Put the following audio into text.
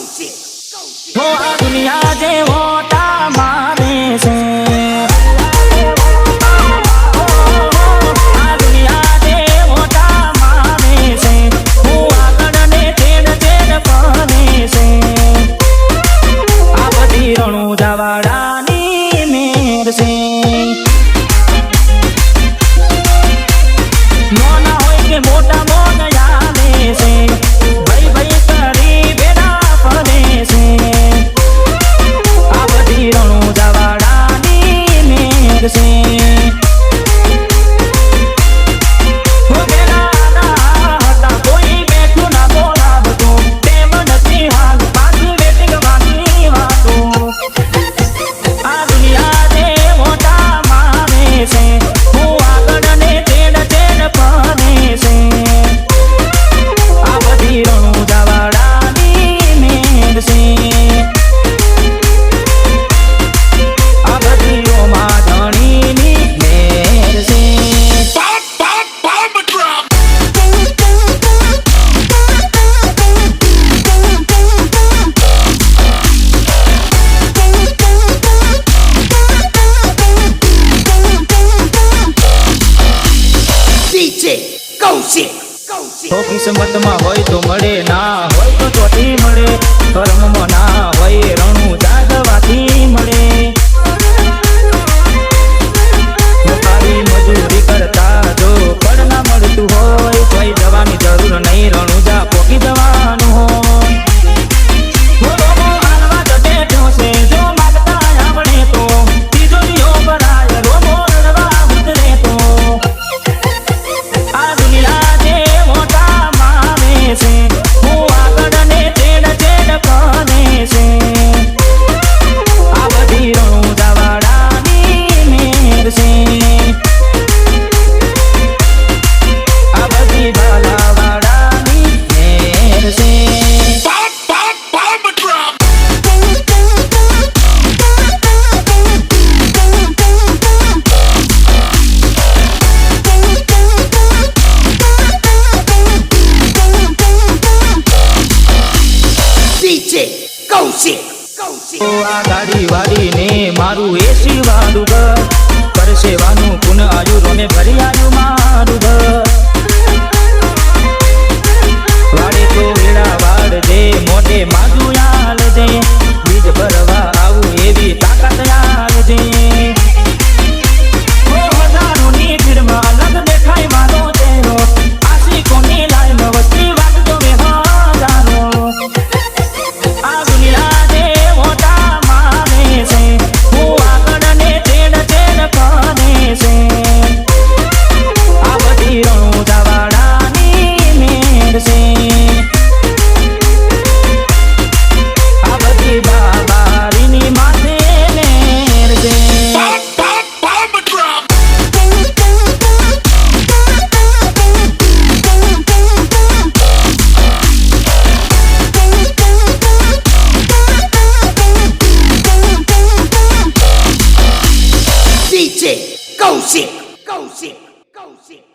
हो आ दुनिया जे वोटा मारे से आ दुनिया जे वोटा मारे से हो આગળ ને તેડ તેડ પાને છે આ બધી રણુ જવાડાની મેર છે નાના હોય કે મોટા મોન આવે છે ભાઈ ભાઈ કરી બેડા પડે છે આ બધી રણુ જવાડાની મેર છે તો કિસ્મતમાં હોય તો મળે ના હોય તો ચોથી મળે કર્મમાં ના હોય રણુ જાગવાથી મળે નોકરી મજૂરી કરતા જો ફળ ના મળતું હોય કોઈ જવાની જરૂર નહીં રણુ જા પોકી જવાનું હોય આ ગાડી વાડીને મારું એસી વાળું ઘર પરસેવાનું પુન આયુ રોમે ભરી આવ્યું મારું ઘર વાડે તો વેળા વાળજે મોઢે માજુ આલજે બીજ ભરવા આવું એવી તાકાત આલજે હજારોની ભીડમાં અલગ દેખાય મારો ચહેરો આશિકોની લાઈન વસ્તી વાગતો મે હજારો આ દુનિયા Go sick.